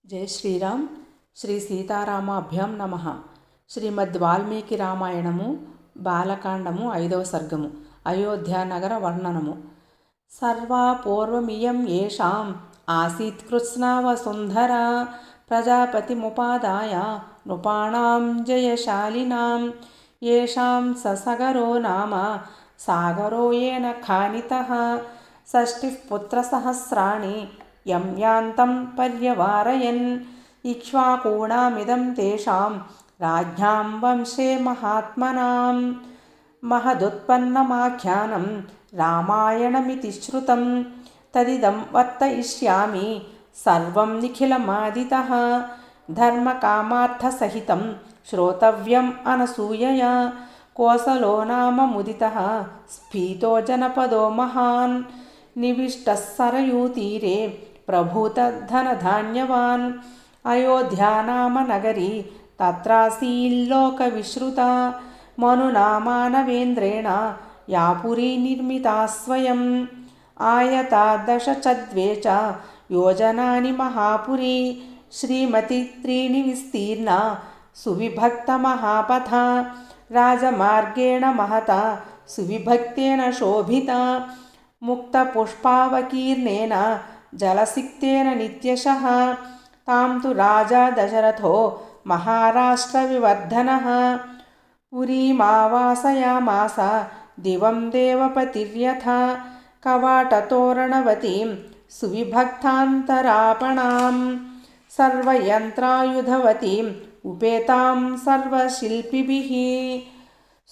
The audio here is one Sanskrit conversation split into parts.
जय श्रीराम श्री सीतारामाभ्यां नमः। श्रीमद् वाल्मीकि रामायणमु बालकांडमु 5వ सर्गमु अयोध्यानगर वर्णनमु। सर्वा पूर्वमियं येषाम् आसीत् कृत्स्ना वसुन्धरा प्रजापतिमुपादाय नृपाणां जयशालिनां येषां ससगरो नाम सागरो येन खानितः 60 पुत्रसहस्राणि यं यान्तं पर्यवारयन् इक्ष्वाकूणामिदं तेषां राज्ञां वंशे महात्मनां महदुत्पन्नमाख्यानं रामायणमिति श्रुतं तदिदं वर्तयिष्यामि सर्वं निखिलमादितः धर्मकामार्थसहितं श्रोतव्यम् अनसूयया। कोसलो नाम मुदितः स्फीतो जनपदो महान् निविष्टः सरयूतीरे प्रभूतधनधान्यवान् अयोध्या नाम नगरी तत्रासील्लोकविश्रुता मनुना मानवेन्द्रेण या पुरी निर्मिता स्वयम् आयता 10 च योजनानि महापुरी श्रीमती 3 विस्तीर्णा सुविभक्तमहापथा राजमार्गेण महता सुविभक्तेन शोभिता मुक्तपुष्पावकीर्णेन जलसिक्तेन नित्यशः तां तु राजा दशरथो महाराष्ट्रविवर्धनः पुरीमावासयामास दिवं देवपतिर्यथा कवाटतोरणवतीं सुविभक्तान्तरापणां सर्वयन्त्रायुधवतीम् उपेतां सर्वशिल्पिभिः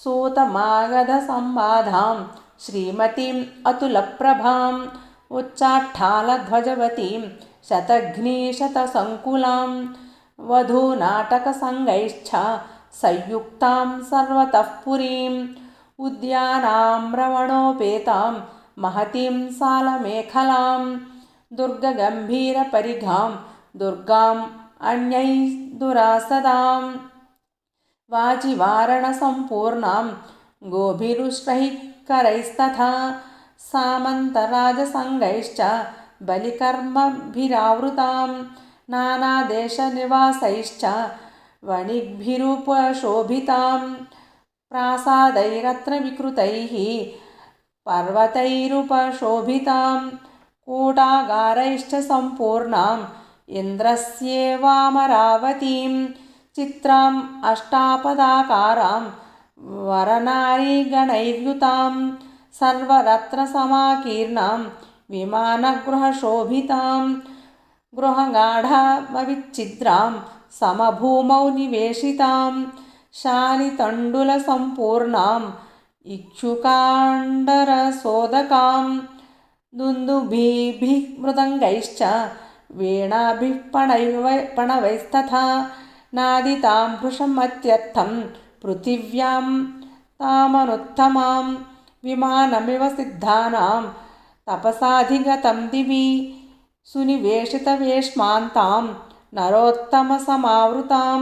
सूतमागधसंवादां श्रीमतीम् अतुलप्रभाम् उच्चाट्टालध्वजवतीं शतघ्नीशतसङ्कुलां वधूनाटकसङ्गैश्च संयुक्तां सर्वतः पुरीम् उद्यानाम्रवणोपेतां महतीं सालमेखलां दुर्गगम्भीरपरिघां दुर्गाम् अन्यैर्दुरासदां वाजिवारणसम्पूर्णां गोभिरुष्टैकरैस्तथा सामन्तराजसङ्गैश्च बलिकर्मभिरावृतां नानादेशनिवासैश्च वणिग्भिरुपशोभितां प्रासादैरत्नविकृतैः पर्वतैरुपशोभितां कूटागारैश्च सम्पूर्णाम् इन्द्रस्येवामरावतीं चित्राम् अष्टापदाकारां वरनारीगणैर्युतां सर्वरत्नसमाकीर्णां विमानगृहशोभितां गृहगाढामविच्छिद्रां समभूमौ निवेशितां शालितण्डुलसम्पूर्णाम् इक्षुकाण्डरसोदकां दुन्दुभिः मृदङ्गैश्च वीणाभिः पणवैस्तथा नादितां भृशमत्यर्थं पृथिव्यां तामनुत्तमां विमानमिव सिद्धानां तपसाधिगतं दिवि सुनिवेशितवेश्मान्तां नरोत्तमसमावृतां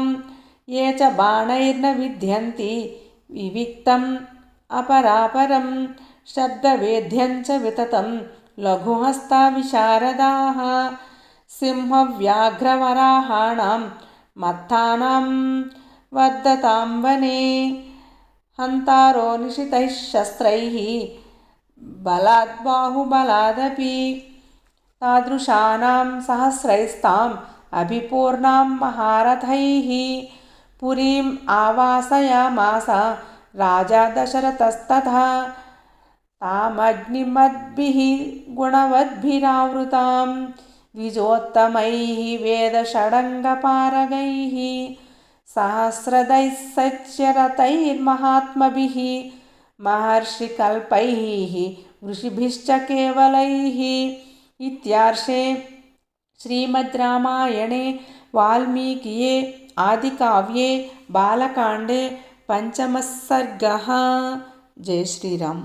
ये च बाणैर्न विद्यन्ति विविक्तम् अपरापरं शब्दवेद्यं च विततं लघुहस्ता विशारदाः सिंहव्याघ्रवराहाणां मत्तानां वर्धतां वने हन्तारो निशितैः शस्त्रैः बलाद्बाहुबलादपि तादृशानां सहस्रैस्ताम् अभिपूर्णां महारथैः पुरीम् आवासयामास राजा दशरथस्तथा तामग्निमद्भिः गुणवद्भिरावृतां द्विजोत्तमैः वेदषडङ्गपारगैः सहस्रदैः सच्चरतैर्महात्मभिः महर्षिकल्पैः ऋषिभिश्च केवलैः। इत्यार्षे श्रीमद् रामायणे वाल्मीकिये आदिकाव्ये बालकाण्डे 5मः सर्गः। जय श्रीराम।